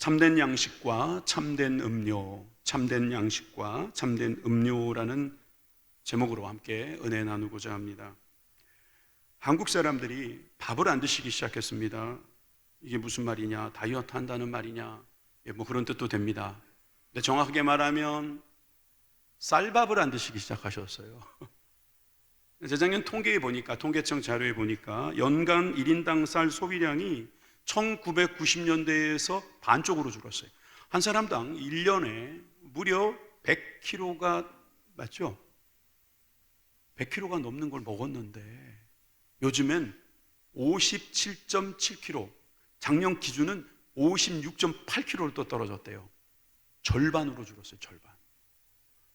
참된 양식과 참된 음료, 참된 양식과 참된 음료라는 제목으로 함께 은혜 나누고자 합니다. 한국 사람들이 밥을 안 드시기 시작했습니다. 이게 무슨 말이냐? 다이어트 한다는 말이냐? 뭐 그런 뜻도 됩니다. 근데 정확하게 말하면 쌀밥을 안 드시기 시작하셨어요. 재작년 통계청 자료에 보니까 연간 1인당 쌀 소비량이 1990년대에서 반쪽으로 줄었어요. 한 사람당 1년에 무려 100kg가 맞죠? 100kg가 넘는 걸 먹었는데 요즘엔 57.7kg, 작년 기준은 56.8kg로 또 떨어졌대요. 절반으로 줄었어요. 절반.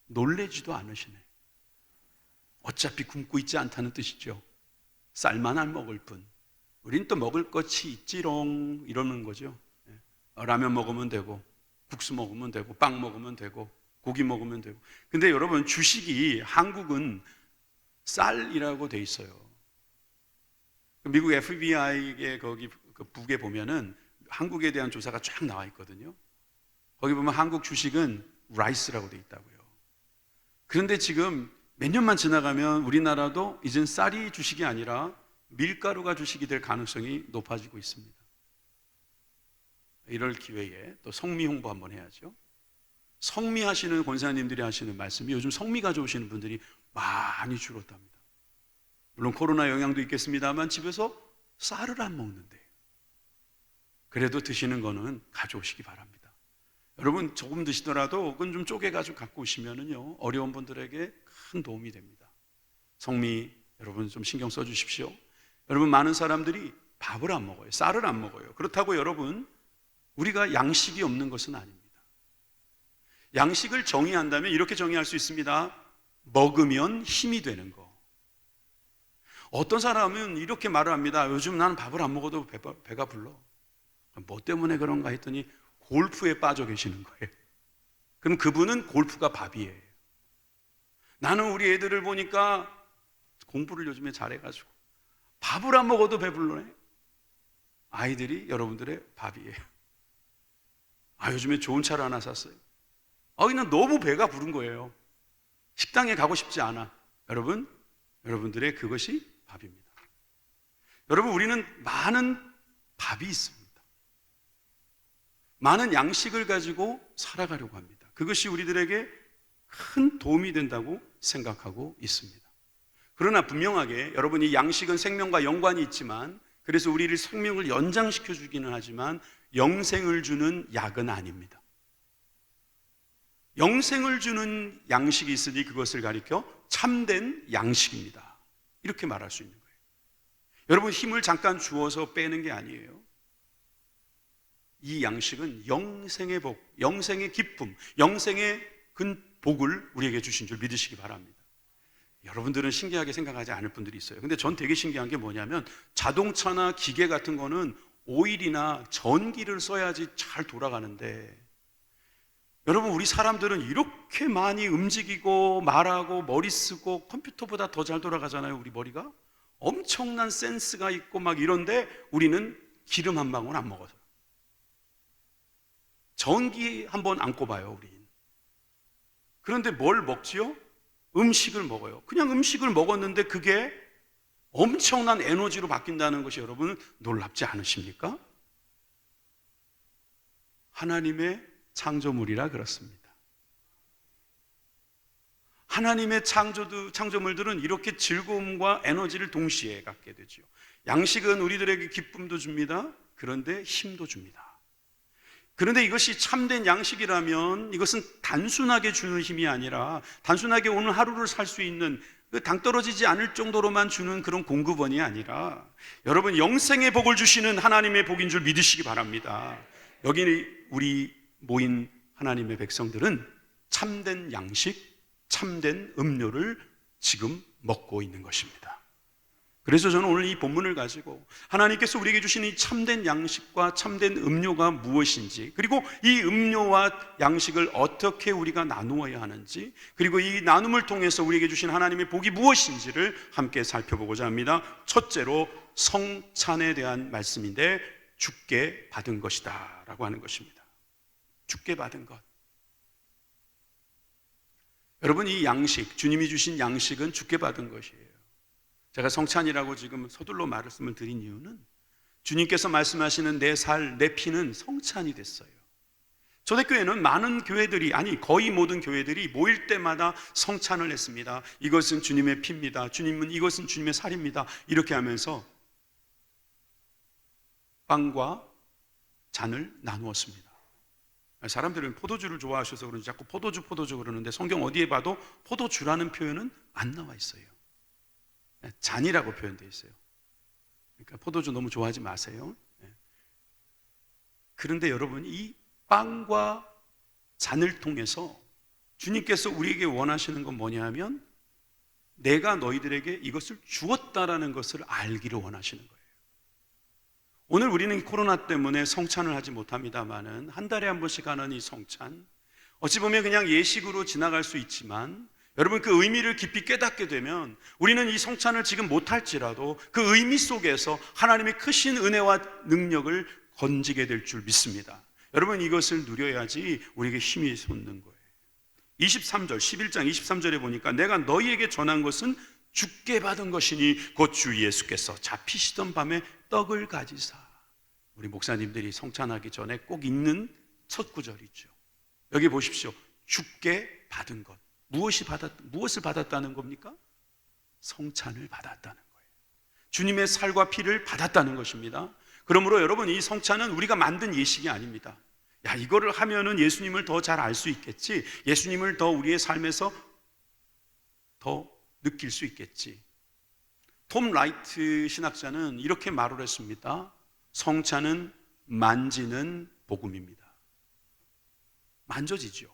놀래지도 않으시네. 어차피 굶고 있지 않다는 뜻이죠. 쌀만 안 먹을 뿐. 우린 또 먹을 것이 있지롱 이러는 거죠. 라면 먹으면 되고, 국수 먹으면 되고, 빵 먹으면 되고, 고기 먹으면 되고. 근데 여러분, 주식이 한국은 쌀이라고 돼 있어요. 미국 FBI의 거기 그 북에 보면은 한국에 대한 조사가 쫙 나와 있거든요. 거기 보면 한국 주식은 라이스라고 돼 있다고요. 그런데 지금 몇 년만 지나가면 우리나라도 이젠 쌀이 주식이 아니라 밀가루가 주식이 될 가능성이 높아지고 있습니다. 이럴 기회에 또 성미 홍보 한번 해야죠. 성미 하시는 권사님들이 하시는 말씀이 요즘 성미 가져오시는 분들이 많이 줄었답니다. 물론 코로나 영향도 있겠습니다만 집에서 쌀을 안 먹는데 그래도 드시는 거는 가져오시기 바랍니다. 여러분 조금 드시더라도 그건 좀 쪼개가지고 갖고 오시면은요 어려운 분들에게 큰 도움이 됩니다. 성미 여러분 좀 신경 써주십시오. 여러분 많은 사람들이 밥을 안 먹어요. 쌀을 안 먹어요. 그렇다고 여러분 우리가 양식이 없는 것은 아닙니다. 양식을 정의한다면 이렇게 정의할 수 있습니다. 먹으면 힘이 되는 거. 어떤 사람은 이렇게 말을 합니다. 요즘 나는 밥을 안 먹어도 배가 불러. 뭐 때문에 그런가 했더니 골프에 빠져 계시는 거예요. 그럼 그분은 골프가 밥이에요. 나는 우리 애들을 보니까 공부를 요즘에 잘해가지고 밥을 안 먹어도 배불러네. 아이들이 여러분들의 밥이에요. 요즘에 좋은 차를 하나 샀어요. 그냥 너무 배가 부른 거예요. 식당에 가고 싶지 않아. 여러분들의 그것이 밥입니다. 여러분 우리는 많은 밥이 있습니다. 많은 양식을 가지고 살아가려고 합니다. 그것이 우리들에게 큰 도움이 된다고 생각하고 있습니다. 그러나 분명하게 여러분 이 양식은 생명과 연관이 있지만 그래서 우리를 생명을 연장시켜 주기는 하지만 영생을 주는 약은 아닙니다. 영생을 주는 양식이 있으니 그것을 가리켜 참된 양식입니다. 이렇게 말할 수 있는 거예요. 여러분 힘을 잠깐 주어서 빼는 게 아니에요. 이 양식은 영생의 복, 영생의 기쁨, 영생의 근 복을 우리에게 주신 줄 믿으시기 바랍니다. 여러분들은 신기하게 생각하지 않을 분들이 있어요. 근데 전 되게 신기한 게 뭐냐면 자동차나 기계 같은 거는 오일이나 전기를 써야지 잘 돌아가는데 여러분 우리 사람들은 이렇게 많이 움직이고 말하고 머리 쓰고 컴퓨터보다 더 잘 돌아가잖아요. 우리 머리가 엄청난 센스가 있고 막 이런데 우리는 기름 한 방울 안 먹어서 전기 한번 안 꼽아요. 우린. 그런데 뭘 먹지요? 음식을 먹어요. 그냥 음식을 먹었는데 그게 엄청난 에너지로 바뀐다는 것이 여러분 놀랍지 않으십니까? 하나님의 창조물이라 그렇습니다. 하나님의 창조물들은 이렇게 즐거움과 에너지를 동시에 갖게 되죠. 양식은 우리들에게 기쁨도 줍니다. 그런데 힘도 줍니다. 그런데 이것이 참된 양식이라면 이것은 단순하게 주는 힘이 아니라 단순하게 오늘 하루를 살 수 있는 당 떨어지지 않을 정도로만 주는 그런 공급원이 아니라 여러분 영생의 복을 주시는 하나님의 복인 줄 믿으시기 바랍니다. 여기 우리 모인 하나님의 백성들은 참된 양식, 참된 음료를 지금 먹고 있는 것입니다. 그래서 저는 오늘 이 본문을 가지고 하나님께서 우리에게 주신 이 참된 양식과 참된 음료가 무엇인지, 그리고 이 음료와 양식을 어떻게 우리가 나누어야 하는지, 그리고 이 나눔을 통해서 우리에게 주신 하나님의 복이 무엇인지를 함께 살펴보고자 합니다. 첫째로 성찬에 대한 말씀인데, 주께 받은 것이다 라고 하는 것입니다. 주께 받은 것. 여러분, 이 양식, 주님이 주신 양식은 주께 받은 것이에요. 제가 성찬이라고 지금 서둘러 말씀을 드린 이유는 주님께서 말씀하시는 내 살, 내 피는 성찬이 됐어요. 초대교회는 많은 교회들이, 아니 거의 모든 교회들이 모일 때마다 성찬을 했습니다. 이것은 주님의 피입니다. 이것은 주님의 살입니다. 이렇게 하면서 빵과 잔을 나누었습니다. 사람들은 포도주를 좋아하셔서 그런지 자꾸 포도주 그러는데 성경 어디에 봐도 포도주라는 표현은 안 나와 있어요. 잔이라고 표현되어 있어요. 그러니까 포도주 너무 좋아하지 마세요. 그런데 여러분, 이 빵과 잔을 통해서 주님께서 우리에게 원하시는 건 뭐냐 하면 내가 너희들에게 이것을 주었다라는 것을 알기를 원하시는 거예요. 오늘 우리는 코로나 때문에 성찬을 하지 못합니다만은 한 달에 한 번씩 하는 이 성찬, 어찌 보면 그냥 예식으로 지나갈 수 있지만 여러분, 그 의미를 깊이 깨닫게 되면 우리는 이 성찬을 지금 못할지라도 그 의미 속에서 하나님의 크신 은혜와 능력을 건지게 될 줄 믿습니다. 여러분, 이것을 누려야지 우리에게 힘이 솟는 거예요. 23절, 11장 23절에 보니까 내가 너희에게 전한 것은 주께 받은 것이니 곧 주 예수께서 잡히시던 밤에 떡을 가지사. 우리 목사님들이 성찬하기 전에 꼭 읽는 첫 구절이죠. 여기 보십시오. 주께 받은 것. 무엇을 받았다는 겁니까? 성찬을 받았다는 거예요. 주님의 살과 피를 받았다는 것입니다. 그러므로 여러분, 이 성찬은 우리가 만든 예식이 아닙니다. 야, 이거를 하면은 예수님을 더 잘 알 수 있겠지, 예수님을 더 우리의 삶에서 더 느낄 수 있겠지. 톰 라이트 신학자는 이렇게 말을 했습니다. 성찬은 만지는 복음입니다. 만져지죠.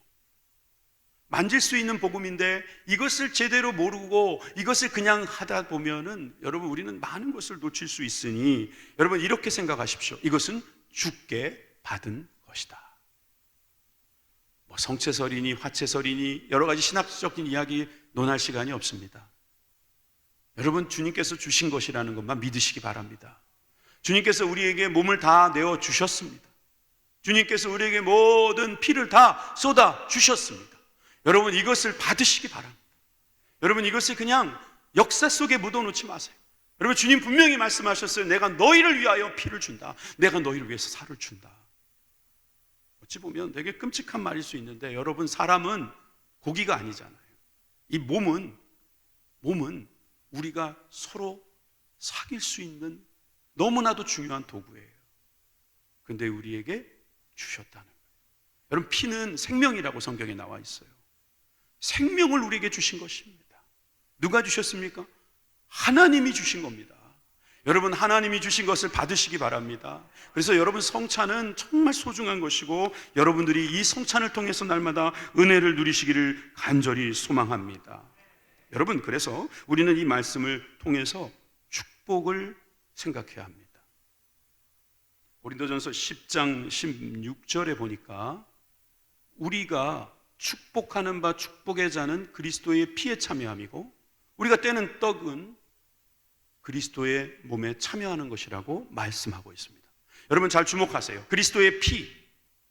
만질 수 있는 복음인데 이것을 제대로 모르고 이것을 그냥 하다 보면은 여러분, 우리는 많은 것을 놓칠 수 있으니 여러분, 이렇게 생각하십시오. 이것은 주께 받은 것이다. 뭐 성채설이니 화채설이니 여러 가지 신학적인 이야기 논할 시간이 없습니다. 여러분, 주님께서 주신 것이라는 것만 믿으시기 바랍니다. 주님께서 우리에게 몸을 다 내어 주셨습니다. 주님께서 우리에게 모든 피를 다 쏟아 주셨습니다. 여러분, 이것을 받으시기 바랍니다. 여러분, 이것을 그냥 역사 속에 묻어놓지 마세요. 여러분, 주님 분명히 말씀하셨어요. 내가 너희를 위하여 피를 준다. 내가 너희를 위해서 살을 준다. 어찌 보면 되게 끔찍한 말일 수 있는데 여러분, 사람은 고기가 아니잖아요. 이 몸은 우리가 서로 사귈 수 있는 너무나도 중요한 도구예요. 그런데 우리에게 주셨다는 거예요. 여러분, 피는 생명이라고 성경에 나와 있어요. 생명을 우리에게 주신 것입니다. 누가 주셨습니까? 하나님이 주신 겁니다. 여러분, 하나님이 주신 것을 받으시기 바랍니다. 그래서 여러분, 성찬은 정말 소중한 것이고 여러분들이 이 성찬을 통해서 날마다 은혜를 누리시기를 간절히 소망합니다. 여러분, 그래서 우리는 이 말씀을 통해서 축복을 생각해야 합니다. 고린도전서 10장 16절에 보니까 우리가 축복하는 바 축복의 자는 그리스도의 피에 참여함이고 우리가 떼는 떡은 그리스도의 몸에 참여하는 것이라고 말씀하고 있습니다. 여러분, 잘 주목하세요. 그리스도의 피,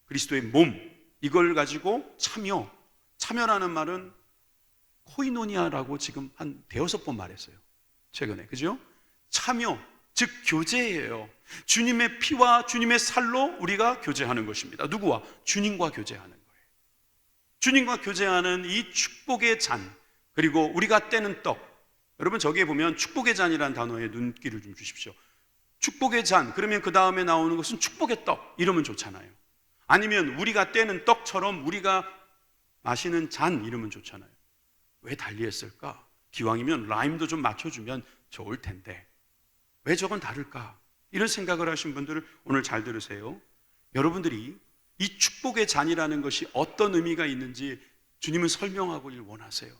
그리스도의 몸, 이걸 가지고 참여라는 말은 코이노니아라고 지금 한 대여섯 번 말했어요. 최근에, 그죠? 참여, 즉 교제예요. 주님의 피와 주님의 살로 우리가 교제하는 것입니다. 누구와? 주님과 교제하는 거예요. 주님과 교제하는 이 축복의 잔, 그리고 우리가 떼는 떡. 여러분, 저기에 보면 축복의 잔이라는 단어에 눈길을 좀 주십시오. 축복의 잔, 그러면 그 다음에 나오는 것은 축복의 떡, 이러면 좋잖아요. 아니면 우리가 떼는 떡처럼 우리가 마시는 잔, 이러면 좋잖아요. 왜 달리했을까? 기왕이면 라임도 좀 맞춰주면 좋을 텐데 왜 저건 다를까? 이런 생각을 하신 분들은 오늘 잘 들으세요. 여러분들이 이 축복의 잔이라는 것이 어떤 의미가 있는지 주님은 설명하기를 원하세요.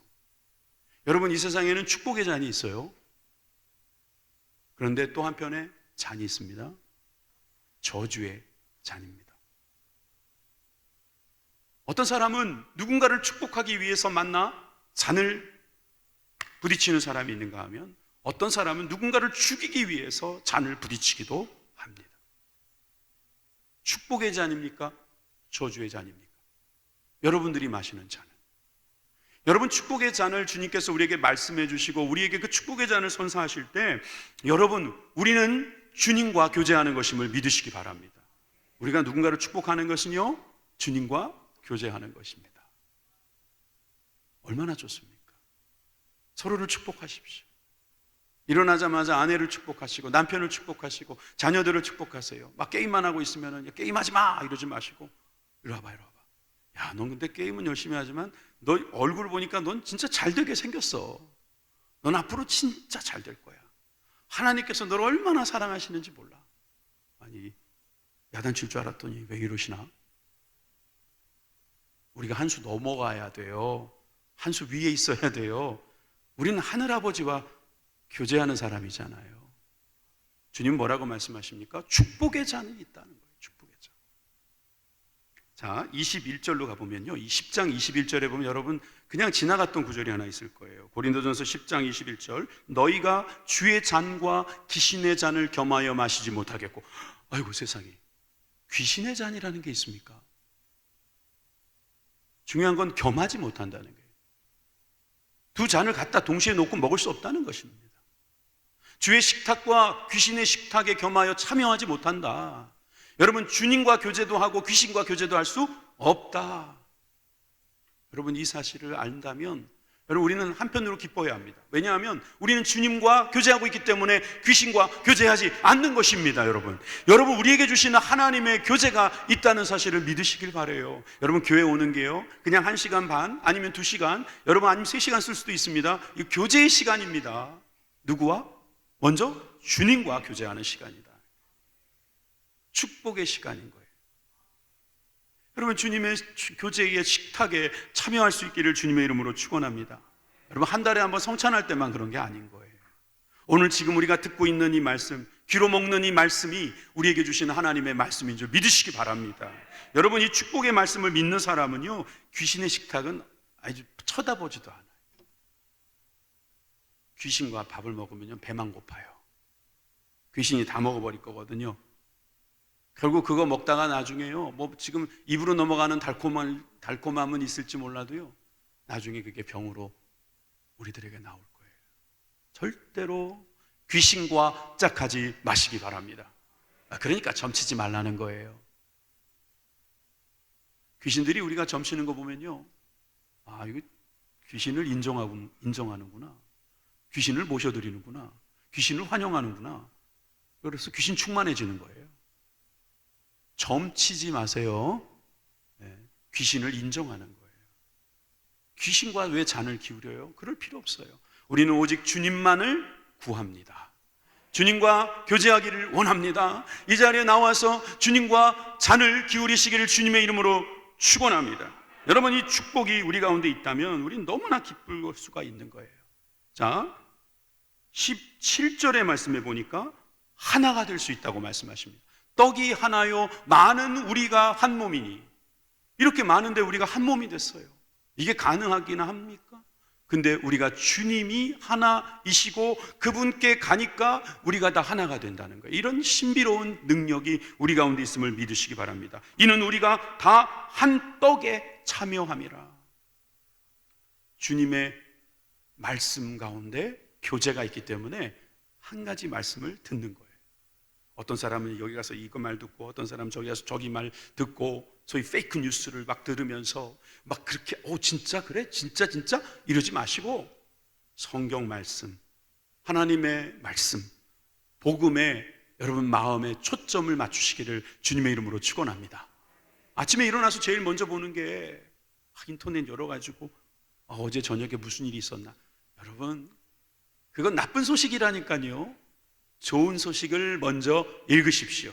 여러분, 이 세상에는 축복의 잔이 있어요. 그런데 또 한편에 잔이 있습니다. 저주의 잔입니다. 어떤 사람은 누군가를 축복하기 위해서 만나 잔을 부딪히는 사람이 있는가 하면 어떤 사람은 누군가를 죽이기 위해서 잔을 부딪히기도 합니다. 축복의 잔입니까? 저주의 잔입니까? 여러분들이 마시는 잔은, 여러분 축복의 잔을 주님께서 우리에게 말씀해 주시고 우리에게 그 축복의 잔을 선사하실 때 여러분, 우리는 주님과 교제하는 것임을 믿으시기 바랍니다. 우리가 누군가를 축복하는 것은요, 주님과 교제하는 것입니다. 얼마나 좋습니까? 서로를 축복하십시오. 일어나자마자 아내를 축복하시고 남편을 축복하시고 자녀들을 축복하세요. 막 게임만 하고 있으면 게임하지 마 이러지 마시고, 이리 와봐. 야, 넌 근데 게임은 열심히 하지만 너 얼굴 보니까 넌 진짜 잘 되게 생겼어. 넌 앞으로 진짜 잘 될 거야. 하나님께서 너를 얼마나 사랑하시는지 몰라. 아니, 야단칠 줄 알았더니 왜 이러시나? 우리가 한 수 넘어가야 돼요. 한 수 위에 있어야 돼요. 우리는 하늘아버지와 교제하는 사람이잖아요. 주님 뭐라고 말씀하십니까? 축복의 잔이 있다는 거예요. 축복의 잔. 자, 21절로 가보면요, 이 10장 21절에 보면 여러분 그냥 지나갔던 구절이 하나 있을 거예요. 고린도전서 10장 21절, 너희가 주의 잔과 귀신의 잔을 겸하여 마시지 못하겠고. 아이고 세상에, 귀신의 잔이라는 게 있습니까? 중요한 건 겸하지 못한다는 거예요. 두 잔을 갖다 동시에 놓고 먹을 수 없다는 것입니다. 주의 식탁과 귀신의 식탁에 겸하여 참여하지 못한다. 여러분, 주님과 교제도 하고 귀신과 교제도 할 수 없다. 여러분, 이 사실을 안다면 여러분, 우리는 한편으로 기뻐해야 합니다. 왜냐하면 우리는 주님과 교제하고 있기 때문에 귀신과 교제하지 않는 것입니다. 여러분, 우리에게 주시는 하나님의 교제가 있다는 사실을 믿으시길 바라요. 여러분, 교회 오는 게요, 그냥 1시간 반 아니면 2시간, 여러분 아니면 3시간 쓸 수도 있습니다. 이 교제의 시간입니다. 누구와? 먼저 주님과 교제하는 시간이다. 축복의 시간인 거예요. 여러분, 주님의 교제의 식탁에 참여할 수 있기를 주님의 이름으로 축원합니다. 여러분, 한 달에 한번 성찬할 때만 그런 게 아닌 거예요. 오늘 지금 우리가 듣고 있는 이 말씀, 귀로 먹는 이 말씀이 우리에게 주시는 하나님의 말씀인 줄 믿으시기 바랍니다. 여러분, 이 축복의 말씀을 믿는 사람은요, 귀신의 식탁은 아주 쳐다보지도 않아요. 귀신과 밥을 먹으면 배만 고파요. 귀신이 다 먹어버릴 거거든요. 결국 그거 먹다가 나중에요, 뭐 지금 입으로 넘어가는 달콤함은 있을지 몰라도요, 나중에 그게 병으로 우리들에게 나올 거예요. 절대로 귀신과 짝하지 마시기 바랍니다. 그러니까 점치지 말라는 거예요. 귀신들이 우리가 점치는 거 보면요, 아, 이거 귀신을 인정하는구나, 귀신을 모셔드리는구나, 귀신을 환영하는구나. 그래서 귀신 충만해지는 거예요. 점치지 마세요. 귀신을 인정하는 거예요. 귀신과 왜 잔을 기울여요? 그럴 필요 없어요. 우리는 오직 주님만을 구합니다. 주님과 교제하기를 원합니다. 이 자리에 나와서 주님과 잔을 기울이시기를 주님의 이름으로 축원합니다. 여러분, 이 축복이 우리 가운데 있다면 우리는 너무나 기쁠 수가 있는 거예요. 자, 17절의 말씀에 보니까 하나가 될 수 있다고 말씀하십니다. 떡이 하나요 많은 우리가 한 몸이니. 이렇게 많은데 우리가 한 몸이 됐어요. 이게 가능하기나 합니까? 근데 우리가 주님이 하나이시고 그분께 가니까 우리가 다 하나가 된다는 거예요. 이런 신비로운 능력이 우리 가운데 있음을 믿으시기 바랍니다. 이는 우리가 다 한 떡에 참여함이라. 주님의 말씀 가운데 교제가 있기 때문에 한 가지 말씀을 듣는 거예요. 어떤 사람은 여기 가서 이거 말 듣고, 어떤 사람은 저기 가서 저기 말 듣고, 소위 페이크 뉴스를 막 들으면서 막 그렇게 진짜 그래? 진짜 이러지 마시고 성경 말씀, 하나님의 말씀, 복음에 여러분 마음에 초점을 맞추시기를 주님의 이름으로 축원합니다. 아침에 일어나서 제일 먼저 보는 게 인터넷 열어가지고 어제 저녁에 무슨 일이 있었나. 여러분, 그건 나쁜 소식이라니까요. 좋은 소식을 먼저 읽으십시오.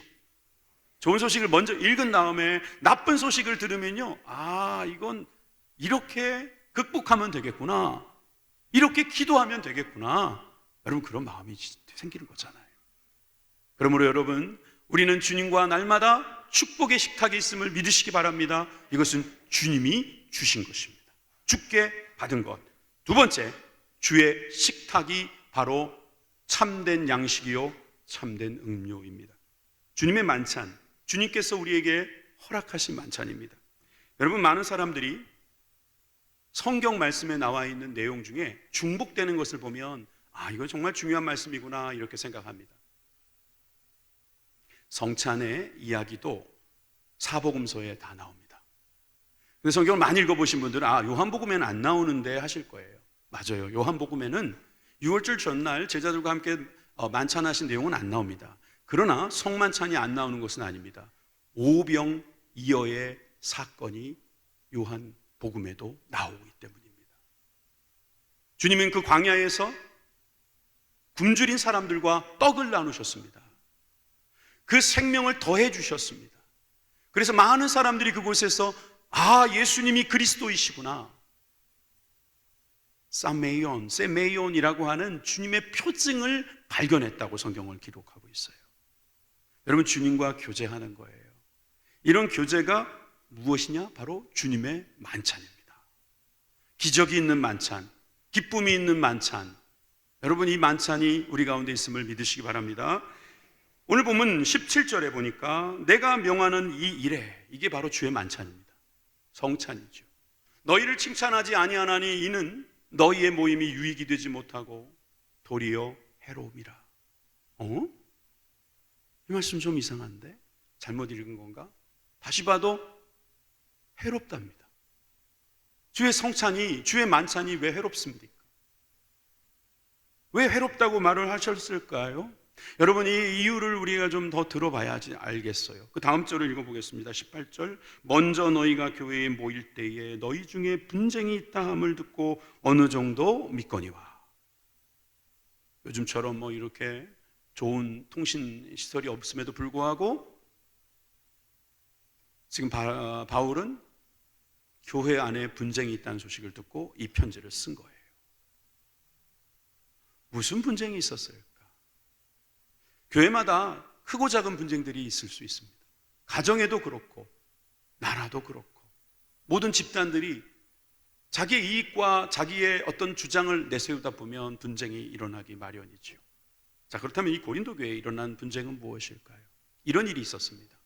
좋은 소식을 먼저 읽은 다음에 나쁜 소식을 들으면요, 아, 이건 이렇게 극복하면 되겠구나, 이렇게 기도하면 되겠구나, 여러분 그런 마음이 생기는 거잖아요. 그러므로 여러분, 우리는 주님과 날마다 축복의 식탁에 있음을 믿으시기 바랍니다. 이것은 주님이 주신 것입니다. 주께 받은 것. 두 번째, 주의 식탁이 바로 참된 양식이요 참된 음료입니다. 주님의 만찬, 주님께서 우리에게 허락하신 만찬입니다. 여러분, 많은 사람들이 성경 말씀에 나와 있는 내용 중에 중복되는 것을 보면 이건 정말 중요한 말씀이구나 이렇게 생각합니다. 성찬의 이야기도 사복음서에 다 나옵니다. 근데 성경을 많이 읽어보신 분들은 요한복음에는 안 나오는데 하실 거예요. 맞아요. 요한복음에는 유월절 전날 제자들과 함께 만찬하신 내용은 안 나옵니다. 그러나 성만찬이 안 나오는 것은 아닙니다. 오병이어의 사건이 요한복음에도 나오기 때문입니다. 주님은 그 광야에서 굶주린 사람들과 떡을 나누셨습니다. 그 생명을 더해 주셨습니다. 그래서 많은 사람들이 그곳에서 예수님이 그리스도이시구나, 세메ion이라고 하는 주님의 표징을 발견했다고 성경을 기록하고 있어요. 여러분, 주님과 교제하는 거예요. 이런 교제가 무엇이냐? 바로 주님의 만찬입니다. 기적이 있는 만찬, 기쁨이 있는 만찬. 여러분, 이 만찬이 우리 가운데 있음을 믿으시기 바랍니다. 오늘 보면 17절에 보니까 내가 명하는 이 일에, 이게 바로 주의 만찬입니다. 성찬이죠. 너희를 칭찬하지 아니하나니 이는 너희의 모임이 유익이 되지 못하고 도리어 해로움이라. 이 말씀 좀 이상한데? 잘못 읽은 건가? 다시 봐도 해롭답니다. 주의 성찬이, 주의 만찬이 왜 해롭습니까? 왜 해롭다고 말을 하셨을까요? 여러분, 이 이유를 우리가 좀 더 들어봐야지 알겠어요. 그 다음 절을 읽어보겠습니다. 18절. 먼저 너희가 교회에 모일 때에 너희 중에 분쟁이 있다 함을 듣고 어느 정도 믿거니와. 요즘처럼 이렇게 좋은 통신 시설이 없음에도 불구하고 지금 바울은 교회 안에 분쟁이 있다는 소식을 듣고 이 편지를 쓴 거예요. 무슨 분쟁이 있었을까? 교회마다 크고 작은 분쟁들이 있을 수 있습니다. 가정에도 그렇고 나라도 그렇고 모든 집단들이 자기의 이익과 자기의 어떤 주장을 내세우다 보면 분쟁이 일어나기 마련이지요. 자, 그렇다면 이 고린도 교회에 일어난 분쟁은 무엇일까요? 이런 일이 있었습니다.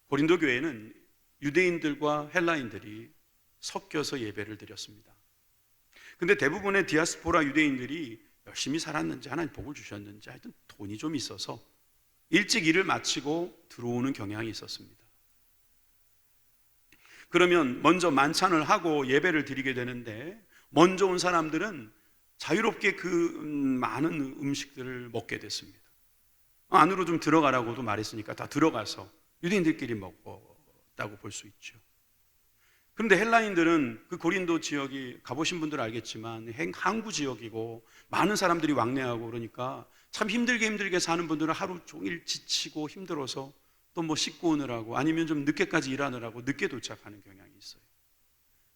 고린도 교회는 유대인들과 헬라인들이 섞여서 예배를 드렸습니다. 근데 대부분의 디아스포라 유대인들이 열심히 살았는지 하나님 복을 주셨는지 하여튼 돈이 좀 있어서 일찍 일을 마치고 들어오는 경향이 있었습니다. 그러면 먼저 만찬을 하고 예배를 드리게 되는데 먼저 온 사람들은 자유롭게 그 많은 음식들을 먹게 됐습니다. 안으로 좀 들어가라고도 말했으니까 다 들어가서 유대인들끼리 먹었다고 볼 수 있죠. 그런데 헬라인들은 그 고린도 지역이 가보신 분들 알겠지만 항구 지역이고 많은 사람들이 왕래하고 그러니까 참 힘들게 사는 분들은 하루 종일 지치고 힘들어서 또 씻고 오느라고 아니면 좀 늦게까지 일하느라고 늦게 도착하는 경향이 있어요.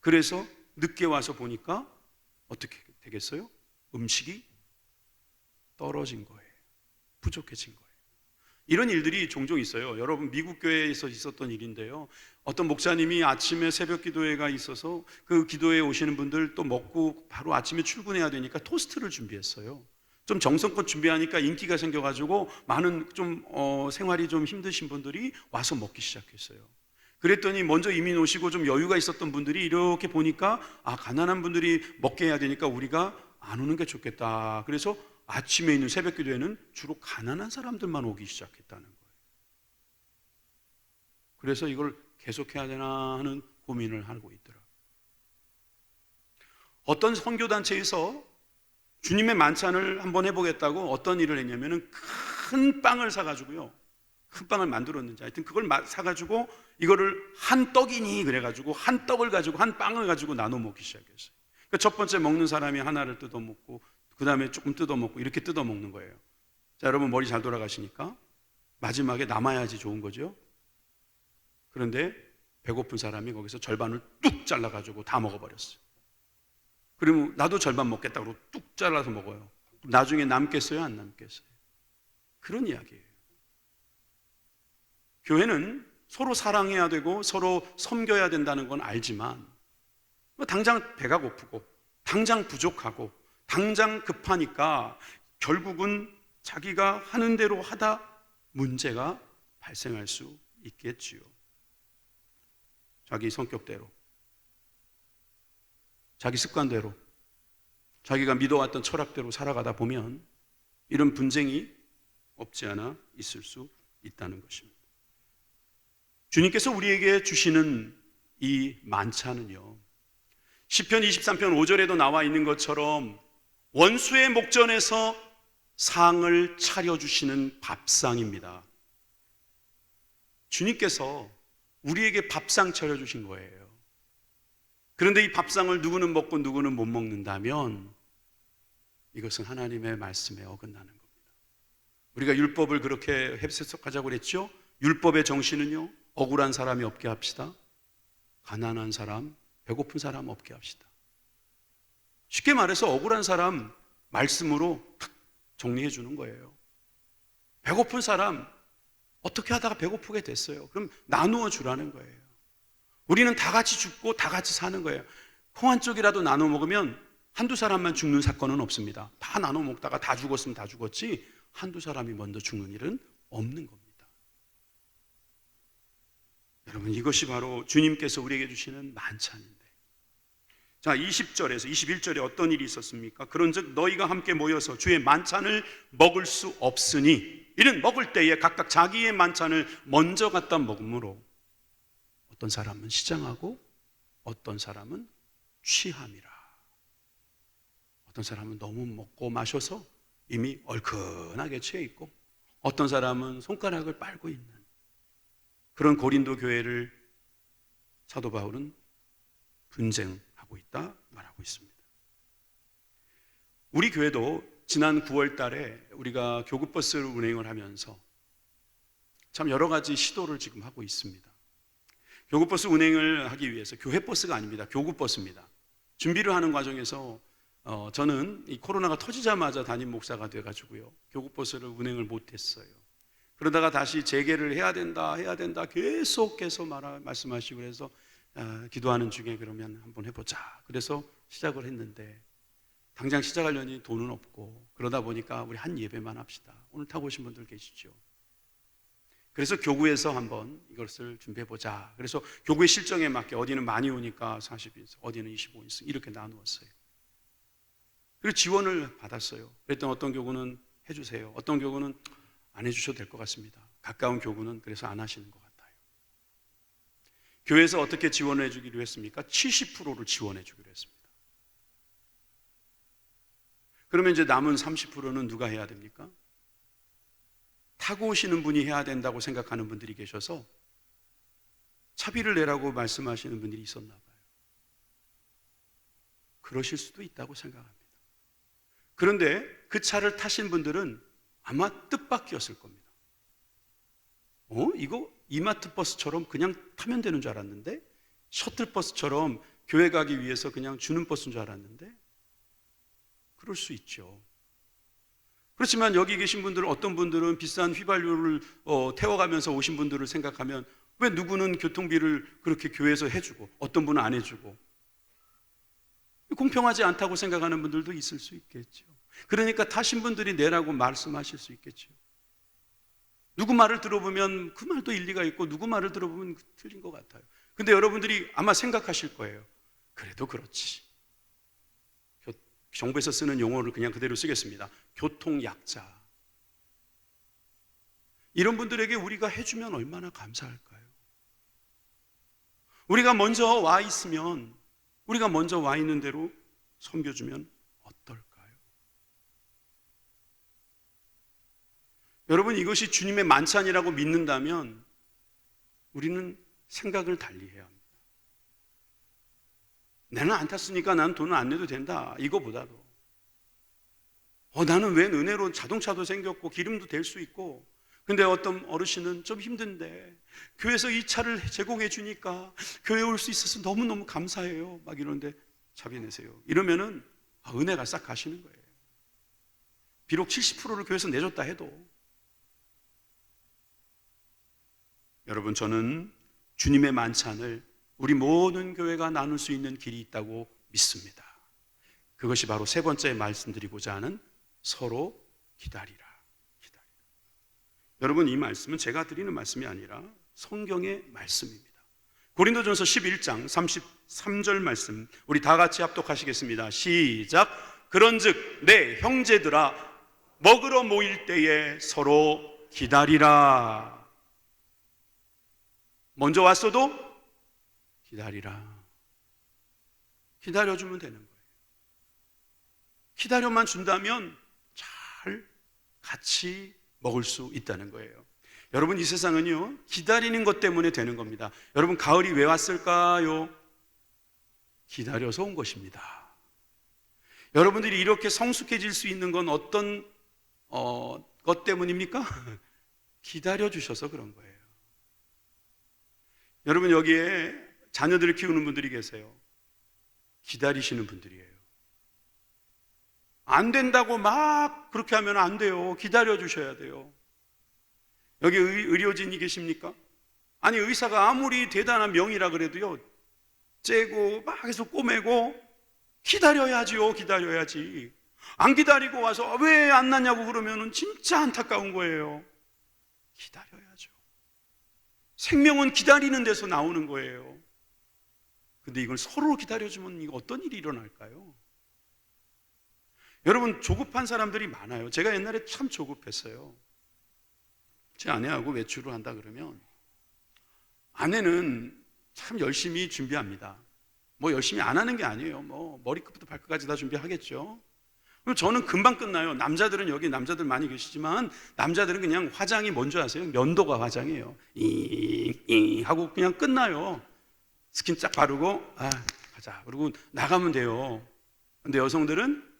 그래서 늦게 와서 보니까 어떻게 되겠어요? 음식이 떨어진 거예요. 부족해진 거예요. 이런 일들이 종종 있어요. 여러분, 미국 교회에서 있었던 일인데요. 어떤 목사님이 아침에 새벽 기도회가 있어서 그 기도회에 오시는 분들 또 먹고 바로 아침에 출근해야 되니까 토스트를 준비했어요. 좀 정성껏 준비하니까 인기가 생겨가지고 많은 생활이 좀 힘드신 분들이 와서 먹기 시작했어요. 그랬더니 먼저 이민 오시고 좀 여유가 있었던 분들이 이렇게 보니까 가난한 분들이 먹게 해야 되니까 우리가 안 오는 게 좋겠다. 그래서 아침에 있는 새벽 기도회는 주로 가난한 사람들만 오기 시작했다는 거예요. 그래서 이걸 계속해야 되나 하는 고민을 하고 있더라고요. 어떤 선교단체에서 주님의 만찬을 한번 해보겠다고 어떤 일을 했냐면은 큰 빵을 사가지고요. 큰 빵을 만들었는지 하여튼 그걸 사가지고 이거를 한 떡이니 그래가지고 한 떡을 가지고 한 빵을 가지고 나눠 먹기 시작했어요. 그러니까 첫 번째 먹는 사람이 하나를 뜯어 먹고 그 다음에 조금 뜯어 먹고 이렇게 뜯어 먹는 거예요. 자, 여러분 머리 잘 돌아가시니까 마지막에 남아야지 좋은 거죠. 그런데 배고픈 사람이 거기서 절반을 뚝 잘라가지고 다 먹어버렸어요. 그러면 나도 절반 먹겠다 그러고 뚝 잘라서 먹어요. 나중에 남겠어요, 안 남겠어요? 그런 이야기예요. 교회는 서로 사랑해야 되고 서로 섬겨야 된다는 건 알지만 당장 배가 고프고 당장 부족하고 당장 급하니까 결국은 자기가 하는 대로 하다 문제가 발생할 수 있겠지요. 자기 성격대로, 자기 습관대로, 자기가 믿어왔던 철학대로 살아가다 보면 이런 분쟁이 없지 않아 있을 수 있다는 것입니다. 주님께서 우리에게 주시는 이 만찬은요, 시편 23편 5절에도 나와 있는 것처럼 원수의 목전에서 상을 차려주시는 밥상입니다. 주님께서 우리에게 밥상 차려주신 거예요. 그런데 이 밥상을 누구는 먹고 누구는 못 먹는다면 이것은 하나님의 말씀에 어긋나는 겁니다. 우리가 율법을 그렇게 해석하자고 그랬죠. 율법의 정신은요, 억울한 사람이 없게 합시다, 가난한 사람, 배고픈 사람 없게 합시다. 쉽게 말해서 억울한 사람 말씀으로 탁 정리해 주는 거예요. 배고픈 사람 어떻게 하다가 배고프게 됐어요. 그럼 나누어 주라는 거예요. 우리는 다 같이 죽고 다 같이 사는 거예요. 콩 한 쪽이라도 나눠 먹으면 한두 사람만 죽는 사건은 없습니다. 다 나눠 먹다가 다 죽었으면 다 죽었지 한두 사람이 먼저 죽는 일은 없는 겁니다. 여러분, 이것이 바로 주님께서 우리에게 주시는 만찬인데, 자, 20절에서 21절에 어떤 일이 있었습니까? 그런즉 너희가 함께 모여서 주의 만찬을 먹을 수 없으니, 이는 먹을 때에 각각 자기의 만찬을 먼저 갖다 먹으므로 어떤 사람은 시장하고 어떤 사람은 취함이라. 어떤 사람은 너무 먹고 마셔서 이미 얼큰하게 취해 있고, 어떤 사람은 손가락을 빨고 있는 그런 고린도 교회를 사도 바울은 분쟁하고 있다 말하고 있습니다. 우리 교회도 지난 9월 달에 우리가 교구버스를 운행을 하면서 참 여러 가지 시도를 지금 하고 있습니다. 교구버스 운행을 하기 위해서, 교회버스가 아닙니다, 교구버스입니다. 준비를 하는 과정에서 저는 이 코로나가 터지자마자 담임 목사가 돼가지고요, 교구버스를 운행을 못했어요. 그러다가 다시 재개를 해야 된다 계속해서 말씀하시고, 그래서 기도하는 중에 그러면 한번 해보자, 그래서 시작을 했는데 당장 시작하려니 돈은 없고, 그러다 보니까 우리 한 예배만 합시다. 오늘 타고 오신 분들 계시죠? 그래서 교구에서 한번 이것을 준비해보자. 그래서 교구의 실정에 맞게 어디는 많이 오니까 40인승, 어디는 25인승 이렇게 나누었어요. 그리고 지원을 받았어요. 그랬더니 어떤 교구는 해주세요, 어떤 교구는 안 해주셔도 될 것 같습니다. 가까운 교구는 그래서 안 하시는 것 같아요. 교회에서 어떻게 지원을 해주기로 했습니까? 70%를 지원해 주기로 했습니다. 그러면 이제 남은 30%는 누가 해야 됩니까? 타고 오시는 분이 해야 된다고 생각하는 분들이 계셔서 차비를 내라고 말씀하시는 분들이 있었나 봐요. 그러실 수도 있다고 생각합니다. 그런데 그 차를 타신 분들은 아마 뜻밖이었을 겁니다. 이거 이마트 버스처럼 그냥 타면 되는 줄 알았는데, 셔틀버스처럼 교회 가기 위해서 그냥 주는 버스인 줄 알았는데, 그럴 수 있죠. 그렇지만 여기 계신 분들은, 어떤 분들은 비싼 휘발유를 태워가면서 오신 분들을 생각하면 왜 누구는 교통비를 그렇게 교회에서 해주고 어떤 분은 안 해주고, 공평하지 않다고 생각하는 분들도 있을 수 있겠죠. 그러니까 타신 분들이 내라고 말씀하실 수 있겠죠. 누구 말을 들어보면 그 말도 일리가 있고, 누구 말을 들어보면 틀린 것 같아요. 근데 여러분들이 아마 생각하실 거예요. 그래도 그렇지. 정부에서 쓰는 용어를 그냥 그대로 쓰겠습니다. 교통약자. 이런 분들에게 우리가 해주면 얼마나 감사할까요? 우리가 먼저 와 있으면, 우리가 먼저 와 있는 대로 섬겨주면 어떨까요? 여러분, 이것이 주님의 만찬이라고 믿는다면 우리는 생각을 달리해야 합니다. 나는 안 탔으니까 나는 돈을 안 내도 된다, 이거보다도 나는 웬 은혜로 자동차도 생겼고 기름도 될 수 있고, 근데 어떤 어르신은 좀 힘든데 교회에서 이 차를 제공해 주니까 교회에 올 수 있어서 너무너무 감사해요, 막 이러는데 차비 내세요, 이러면은 은혜가 싹 가시는 거예요. 비록 70%를 교회에서 내줬다 해도. 여러분, 저는 주님의 만찬을 우리 모든 교회가 나눌 수 있는 길이 있다고 믿습니다. 그것이 바로 세 번째 말씀드리고자 하는 서로 기다리라. 여러분, 이 말씀은 제가 드리는 말씀이 아니라 성경의 말씀입니다. 고린도전서 11장 33절 말씀 우리 다 같이 합독하시겠습니다. 시작. 그런즉 내 형제들아 먹으러 모일 때에 서로 기다리라. 먼저 왔어도 기다리라. 기다려주면 되는 거예요. 기다려만 준다면 잘 같이 먹을 수 있다는 거예요. 여러분, 이 세상은요 기다리는 것 때문에 되는 겁니다. 여러분, 가을이 왜 왔을까요? 기다려서 온 것입니다. 여러분들이 이렇게 성숙해질 수 있는 건 어떤 것 때문입니까? 기다려 주셔서 그런 거예요. 여러분, 여기에 자녀들을 키우는 분들이 계세요. 기다리시는 분들이에요. 안 된다고 막 그렇게 하면 안 돼요. 기다려 주셔야 돼요. 여기 의료진이 계십니까? 아니, 의사가 아무리 대단한 명의라 그래도요 째고 막 해서 꼬매고 기다려야지요. 기다려야지. 안 기다리고 와서 왜 안 났냐고 그러면 진짜 안타까운 거예요. 기다려야죠. 생명은 기다리는 데서 나오는 거예요. 근데 이걸 서로 기다려주면 이거 어떤 일이 일어날까요? 여러분, 조급한 사람들이 많아요. 제가 옛날에 참 조급했어요. 제 아내하고 외출을 한다 그러면 아내는 참 열심히 준비합니다. 뭐 열심히 안 하는 게 아니에요. 뭐 머리끝부터 발끝까지 다 준비하겠죠. 그럼 저는 금방 끝나요. 남자들은, 여기 남자들 많이 계시지만 남자들은 그냥 화장이 뭔지 아세요? 면도가 화장이에요. 잉 하고 그냥 끝나요. 스킨 쫙 바르고 가자 그리고 나가면 돼요. 근데 여성들은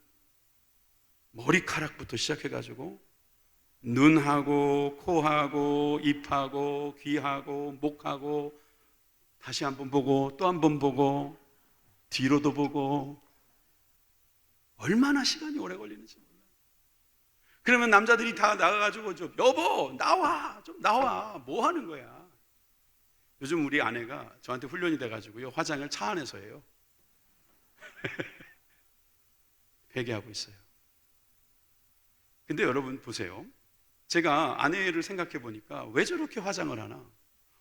머리카락부터 시작해가지고 눈하고 코하고 입하고 귀하고 목하고 다시 한번 보고 또 한번 보고 뒤로도 보고 얼마나 시간이 오래 걸리는지 몰라요. 그러면 남자들이 다 나가가지고 좀 여보 나와 좀 나와 뭐 하는 거야. 요즘 우리 아내가 저한테 훈련이 돼가지고요 화장을 차 안에서 해요. 회개하고 있어요. 근데 여러분 보세요. 제가 아내를 생각해 보니까 왜 저렇게 화장을 하나?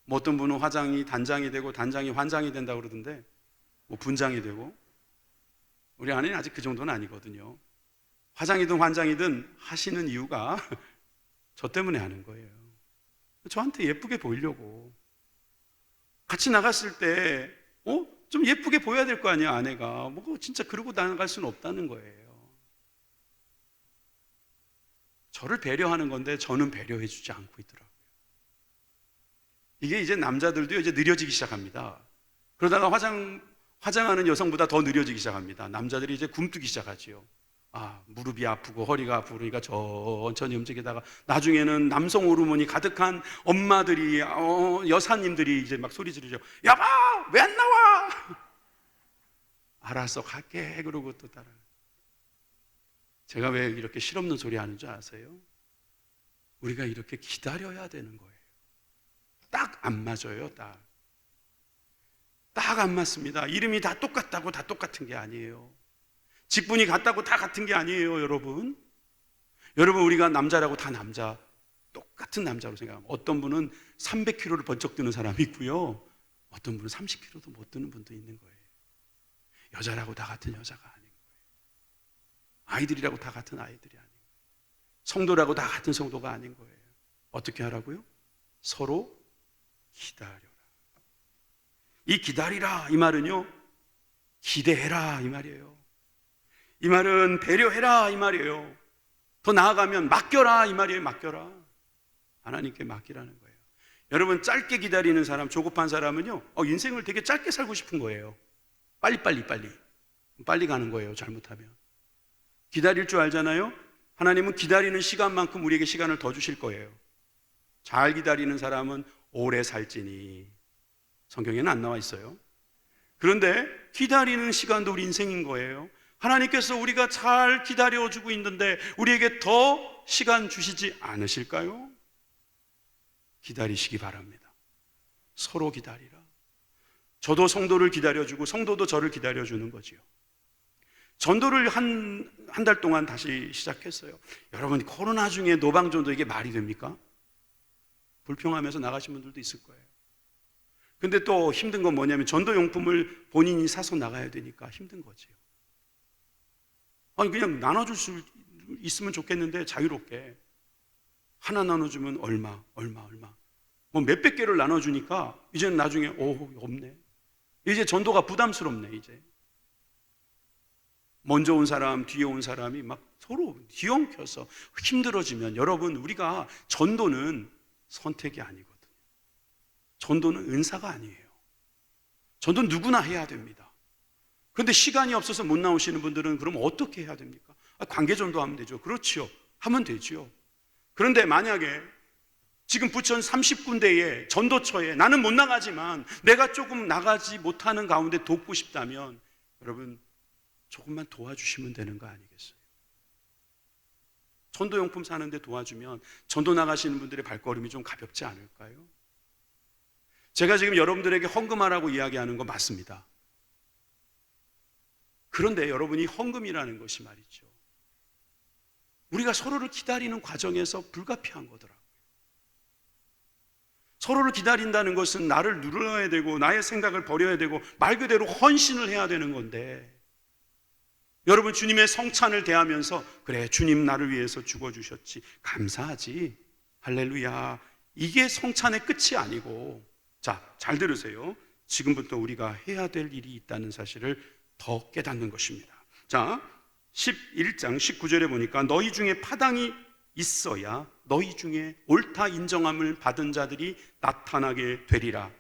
뭐 어떤 분은 화장이 단장이 되고 단장이 환장이 된다고 그러던데 뭐 분장이 되고, 우리 아내는 아직 그 정도는 아니거든요. 화장이든 환장이든 하시는 이유가 저 때문에 하는 거예요. 저한테 예쁘게 보이려고. 같이 나갔을 때 좀 예쁘게 보여야 될 거 아니야. 아내가 뭐 진짜 그러고 나갈 수는 없다는 거예요. 저를 배려하는 건데 저는 배려해 주지 않고 있더라고요. 이게 이제 남자들도 이제 느려지기 시작합니다. 그러다가 화장하는 여성보다 더 느려지기 시작합니다. 남자들이 이제 굼뜨기 시작하지요. 무릎이 아프고 허리가 아프고 그러니까 천천히 움직이다가 나중에는 남성 호르몬이 가득한 엄마들이 여사님들이 이제 막 소리 지르죠. 여보 왜 안 나와? 알았어 갈게 그러고 또 따라. 제가 왜 이렇게 실없는 소리 하는 줄 아세요? 우리가 이렇게 기다려야 되는 거예요. 딱 안 맞아요. 딱 안 맞습니다. 이름이 다 똑같다고 다 똑같은 게 아니에요. 직분이 같다고 다 같은 게 아니에요. 여러분 우리가 남자라고 다 남자, 똑같은 남자로 생각합니다. 어떤 분은 300kg를 번쩍 드는 사람이 있고요 어떤 분은 30kg도 못 드는 분도 있는 거예요. 여자라고 다 같은 여자가 아닌 거예요. 아이들이라고 다 같은 아이들이 아닌 거예요. 성도라고 다 같은 성도가 아닌 거예요. 어떻게 하라고요? 서로 기다려라. 이 기다리라 이 말은요 기대해라 이 말이에요. 이 말은 배려해라 이 말이에요. 더 나아가면 맡겨라 이 말이에요. 맡겨라. 하나님께 맡기라는 거예요. 여러분, 짧게 기다리는 사람, 조급한 사람은요 인생을 되게 짧게 살고 싶은 거예요. 빨리 가는 거예요. 잘못하면. 기다릴 줄 알잖아요. 하나님은 기다리는 시간만큼 우리에게 시간을 더 주실 거예요. 잘 기다리는 사람은 오래 살지니. 성경에는 안 나와 있어요. 그런데 기다리는 시간도 우리 인생인 거예요. 하나님께서 우리가 잘 기다려주고 있는데 우리에게 더 시간 주시지 않으실까요? 기다리시기 바랍니다. 서로 기다리라. 저도 성도를 기다려주고 성도도 저를 기다려주는 거지요. 전도를 한 달 동안 다시 시작했어요. 여러분, 코로나 중에 노방전도 이게 말이 됩니까? 불평하면서 나가신 분들도 있을 거예요. 근데 또 힘든 건 뭐냐면 전도용품을 본인이 사서 나가야 되니까 힘든 거지요. 아니 그냥 나눠줄 수 있으면 좋겠는데 자유롭게 하나 나눠주면 얼마 뭐 몇백 개를 나눠주니까 이제는 나중에 없네. 이제 전도가 부담스럽네. 이제 먼저 온 사람 뒤에 온 사람이 막 서로 뒤엉켜서 힘들어지면, 여러분, 우리가 전도는 선택이 아니거든요. 전도는 은사가 아니에요. 전도는 누구나 해야 됩니다. 그런데 시간이 없어서 못 나오시는 분들은 그럼 어떻게 해야 됩니까? 관계 전도하면 되죠. 그렇지요. 하면 되지요. 그런데 만약에 지금 부천 30군데의 전도처에 나는 못 나가지만 내가 조금 나가지 못하는 가운데 돕고 싶다면 여러분 조금만 도와주시면 되는 거 아니겠어요? 전도용품 사는데 도와주면 전도 나가시는 분들의 발걸음이 좀 가볍지 않을까요? 제가 지금 여러분들에게 헌금하라고 이야기하는 거 맞습니다. 그런데 여러분이 헌금이라는 것이 말이죠, 우리가 서로를 기다리는 과정에서 불가피한 거더라고요. 서로를 기다린다는 것은 나를 누려야 되고 나의 생각을 버려야 되고 말 그대로 헌신을 해야 되는 건데, 여러분 주님의 성찬을 대하면서 그래 주님 나를 위해서 죽어주셨지 감사하지 할렐루야, 이게 성찬의 끝이 아니고, 자, 잘 들으세요. 지금부터 우리가 해야 될 일이 있다는 사실을 더 깨닫는 것입니다. 자, 11장 19절에 보니까 너희 중에 파당이 있어야 너희 중에 옳다 인정함을 받은 자들이 나타나게 되리라.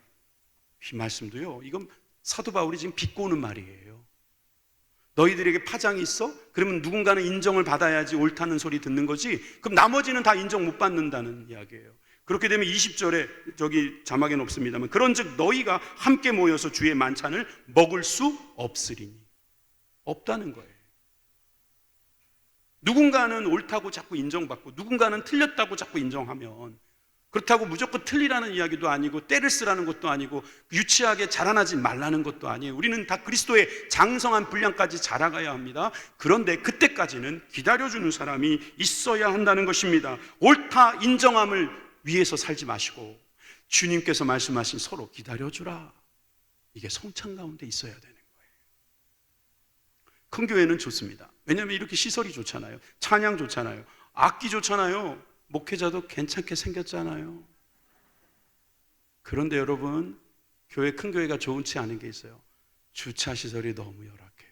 이 말씀도요, 이건 사도 바울이 지금 비꼬는 말이에요. 너희들에게 파장이 있어? 그러면 누군가는 인정을 받아야지 옳다는 소리 듣는 거지, 그럼 나머지는 다 인정 못 받는다는 이야기예요. 그렇게 되면 20절에 저기 자막에는 없습니다만, 그런즉 너희가 함께 모여서 주의 만찬을 먹을 수 없으리니, 없다는 거예요. 누군가는 옳다고 자꾸 인정받고 누군가는 틀렸다고 자꾸 인정하면, 그렇다고 무조건 틀리라는 이야기도 아니고 때를 쓰라는 것도 아니고 유치하게 자라나지 말라는 것도 아니에요. 우리는 다 그리스도의 장성한 분량까지 자라가야 합니다. 그런데 그때까지는 기다려주는 사람이 있어야 한다는 것입니다. 옳다 인정함을 위해서 살지 마시고 주님께서 말씀하신 서로 기다려주라, 이게 성찬 가운데 있어야 되는 거예요. 큰 교회는 좋습니다. 왜냐하면 이렇게 시설이 좋잖아요. 찬양 좋잖아요. 악기 좋잖아요. 목회자도 괜찮게 생겼잖아요. 그런데 여러분, 큰 교회가 좋지 않은 게 있어요. 주차 시설이 너무 열악해요.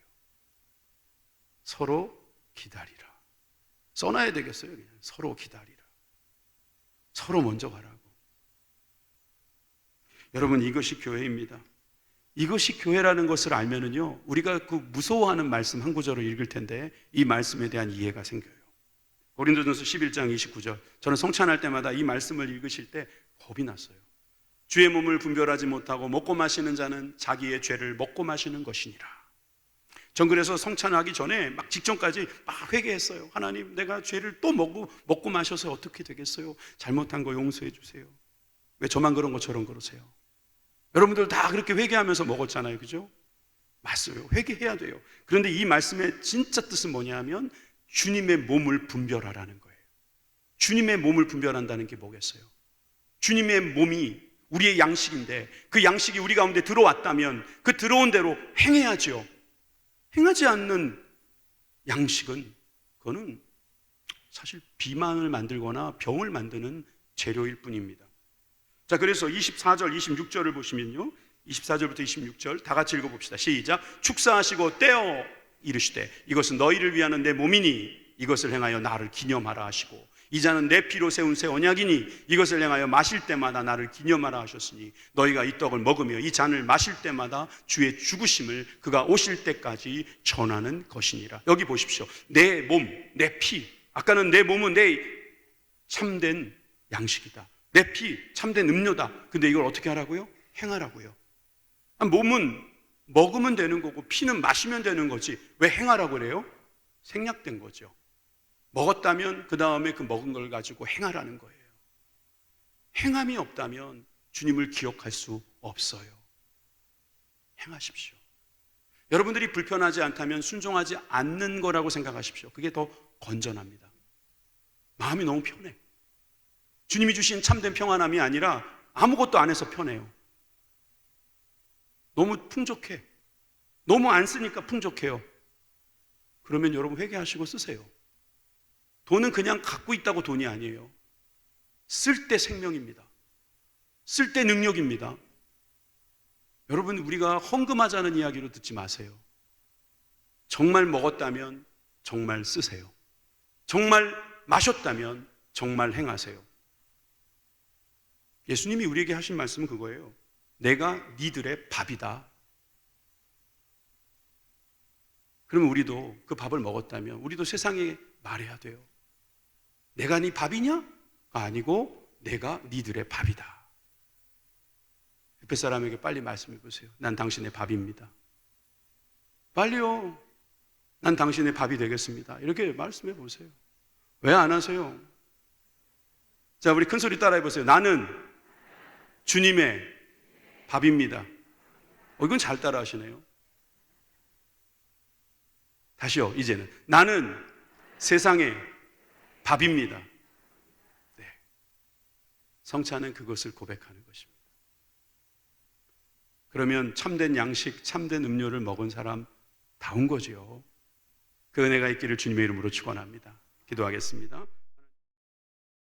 서로 기다리라. 써놔야 되겠어요. 그냥 서로 기다리라. 서로 먼저 가라고. 여러분, 이것이 교회입니다. 이것이 교회라는 것을 알면은요, 우리가 그 무서워하는 말씀 한 구절을 읽을 텐데 이 말씀에 대한 이해가 생겨요. 고린도전서 11장 29절. 저는 성찬할 때마다 이 말씀을 읽으실 때 겁이 났어요. 주의 몸을 분별하지 못하고 먹고 마시는 자는 자기의 죄를 먹고 마시는 것이니라. 전 그래서 성찬하기 전에 막 직전까지 막 회개했어요. 하나님, 내가 죄를 또 먹고 마셔서 어떻게 되겠어요? 잘못한 거 용서해 주세요. 왜 저만 그런 것처럼 그러세요? 여러분들 다 그렇게 회개하면서 먹었잖아요. 그죠? 맞어요. 회개해야 돼요. 그런데 이 말씀의 진짜 뜻은 뭐냐면 주님의 몸을 분별하라는 거예요. 주님의 몸을 분별한다는 게 뭐겠어요? 주님의 몸이 우리의 양식인데 그 양식이 우리 가운데 들어왔다면 그 들어온 대로 행해야죠. 행하지 않는 양식은 그거는 사실 비만을 만들거나 병을 만드는 재료일 뿐입니다. 자, 그래서 24절, 26절을 보시면요, 24절부터 26절 다 같이 읽어봅시다. 시작. 축사하시고 떼어 이르시되 이것은 너희를 위하는 내 몸이니 이것을 행하여 나를 기념하라 하시고, 이 잔은 내 피로 세운 새 언약이니 이것을 행하여 마실 때마다 나를 기념하라 하셨으니 너희가 이 떡을 먹으며 이 잔을 마실 때마다 주의 죽으심을 그가 오실 때까지 전하는 것이니라. 여기 보십시오. 내 몸, 내 피. 아까는 내 몸은 내 참된 양식이다, 내 피 참된 음료다. 근데 이걸 어떻게 하라고요? 행하라고요. 몸은 먹으면 되는 거고 피는 마시면 되는 거지 왜 행하라고 그래요? 생략된 거죠. 먹었다면 그 다음에 그 먹은 걸 가지고 행하라는 거예요. 행함이 없다면 주님을 기억할 수 없어요. 행하십시오. 여러분들이 불편하지 않다면 순종하지 않는 거라고 생각하십시오. 그게 더 건전합니다. 마음이 너무 편해. 주님이 주신 참된 평안함이 아니라 아무것도 안 해서 편해요. 너무 풍족해. 너무 안 쓰니까 풍족해요. 그러면 여러분 회개하시고 쓰세요. 돈은 그냥 갖고 있다고 돈이 아니에요. 쓸 때 생명입니다. 쓸 때 능력입니다. 여러분, 우리가 헌금하자는 이야기로 듣지 마세요. 정말 먹었다면 정말 쓰세요. 정말 마셨다면 정말 행하세요. 예수님이 우리에게 하신 말씀은 그거예요. 내가 니들의 밥이다. 그러면 우리도 그 밥을 먹었다면 우리도 세상에 말해야 돼요. 내가 네 밥이냐? 아니고 내가 니들의 밥이다. 옆에 사람에게 빨리 말씀해 보세요. 난 당신의 밥입니다. 빨리요. 난 당신의 밥이 되겠습니다. 이렇게 말씀해 보세요. 왜 안 하세요? 자, 우리 큰 소리 따라해 보세요. 나는 주님의 밥입니다. 이건 잘 따라 하시네요. 다시요, 이제는. 나는 세상의 밥입니다. 네. 성찬은 그것을 고백하는 것입니다. 그러면 참된 양식, 참된 음료를 먹은 사람 다운 거지요. 그 은혜가 있기를 주님의 이름으로 축원합니다. 기도하겠습니다.